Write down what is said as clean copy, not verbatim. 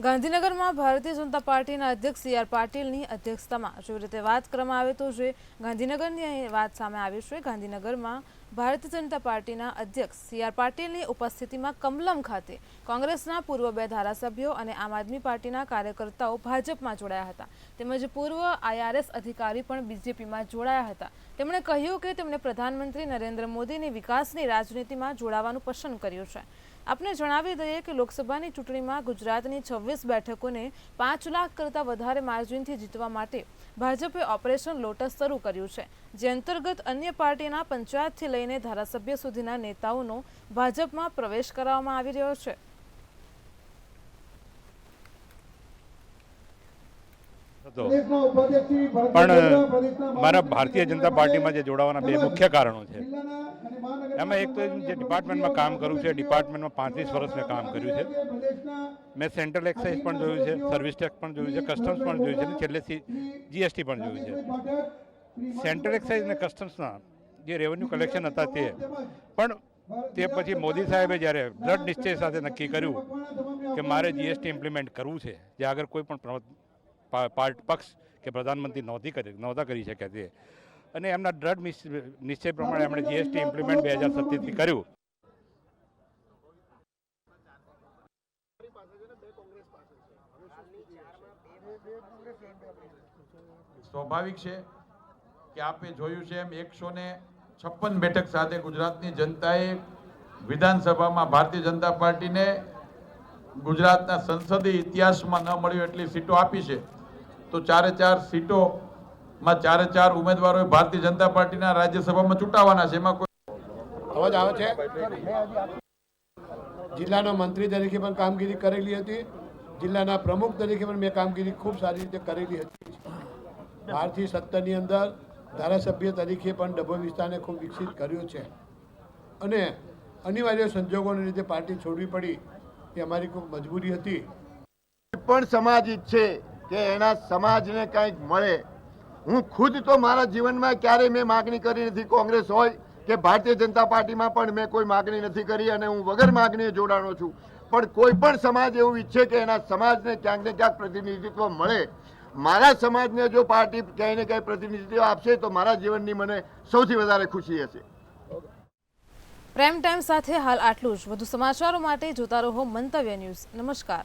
ગાંધીનગરમાં ભારતીય જનતા પાર્ટીના અધ્યક્ષ સી.આર. પાટીલની અધ્યક્ષતામાં જો રીતે વાત કરવામાં આવે તો જે ગાંધીનગરની વાત સામે આવી છે, ગાંધીનગરમાં ભારતીય જનતા પાર્ટીના અધ્યક્ષ સી.આર. પાટીલની ઉપસ્થિતિમાં કમલમ ખાતે કોંગ્રેસના પૂર્વ 2 ધારાસભ્યો અને આમ આદમી પાર્ટીના કાર્યકર્તાઓ ભાજપમાં જોડાયા હતા, તેમજ પૂર્વ IRS અધિકારી પણ બીજેપીમાં જોડાયા હતા। તેમણે કહ્યું કે તેમણે પ્રધાનમંત્રી નરેન્દ્ર મોદીની વિકાસની રાજનીતિમાં જોડાવાનું પસંદ કર્યું છે। આપને જણાવી દઈએ કે લોકસભાની ચૂંટણીમાં ગુજરાતની 26 બેઠકોને 5 લાખ કરતાં વધારે માર્જિનથી જીતવા માટે ભાજપે ઓપરેશન લોટસ શરૂ કર્યું છે, જે અંતર્ગત અન્ય પાર્ટીના પંચાયતથી લઈને ધારાસભ્ય સુધીના નેતાઓનો ભાજપમાં પ્રવેશ કરાવવામાં આવી રહ્યો છે। પણ મારા ભારતીય જનતા પાર્ટીમાં જે જોડાવાના 2 મુખ્ય કારણો છે। એમાં એક તો જે ડિપાર્ટમેન્ટમાં કામ કર્યું છે, ડિપાર્ટમેન્ટમાં 35 વર્ષ મેં કામ કર્યું છે। મેં સેન્ટ્રલ એક્સાઇઝ પણ જોયું છે, સર્વિસ ટેક્સ પણ જોયું છે, કસ્ટમ્સ પણ જોયું છે અને છેલ્લે GST પણ જોયું છે। સેન્ટ્રલ એક્સાઇઝ અને કસ્ટમ્સના જે રેવન્યુ કલેક્શન હતા તે પછી મોદી સાહેબે જ્યારે દ્રઢ નિશ્ચય સાથે નક્કી કર્યું કે મારે GST ઇમ્પ્લિમેન્ટ કરવું છે, જે આગળ કોઈ પણ પક્ષ કે પ્રધાનમંત્રી નહોતા કરી શક્યા તે, અને એમના દ્રઢ નિશ્ચય પ્રમાણે એમણે GST ઇમ્પ્લિમેન્ટ 2027થી કર્યું। સ્વાભાવિક છે કે આપે જોયું છે એમ 156 બેઠક સાથે ગુજરાતની જનતાએ વિધાનસભામાં ભારતીય જનતા પાર્ટીને ગુજરાતના સંસદીય ઇતિહાસમાં ન મળ્યું એટલી સીટો આપી છે। તો 4 સીટોમાં 4 ઉમેદવારો ભારતીય જનતા પાર્ટીના રાજ્યસભામાં ચૂંટાવાના છે। એમાં કોઈ અવાજ આવે છે? જિલ્લાનો મંત્રી તરીકે પણ કામગીરી કરેલી હતી, જિલ્લાના પ્રમુખ તરીકે પણ મેં કામગીરી ખૂબ સારી રીતે કરેલી હતી। 12 થી 17ની અંદર ધારાસભ્ય તરીકે પણ ડભોઈ વિસ્તારને ખૂબ વિકસિત કર્યો છે અને અનિવાર્ય સંજોગોને લીધે પાર્ટી છોડવી પડી, એ અમારી ખૂબ મજબૂરી હતી। પણ સમાજ ઈચ્છે કે એના સમાજને કંઈક મળે। હું ખુદ તો મારા જીવનમાં ક્યારેય મેં માગણી કરી નથી, કોંગ્રેસ હોય કે ભારતીય જનતા પાર્ટીમાં પણ મેં કોઈ માગણી નથી કરી અને હું વગર માગણીએ જોડાણો છું। પણ કોઈ પણ સમાજ એવું ઈચ્છે કે એના સમાજને ક્યાંક ને ક્યાંક પ્રતિનિધિત્વ મળે। મારા સમાજને જો પાર્ટી ક્યાંય ને ક્યાંય પ્રતિનિધિત્વ આપશે તો મારા જીવનની મને સૌથી વધારે ખુશી હશે। પ્રાઇમ ટાઈમ સાથે હાલ આટલું જ। વધુ સમાચારો માટે જોતા રહો મંતવ્ય ન્યૂઝ। નમસ્કાર।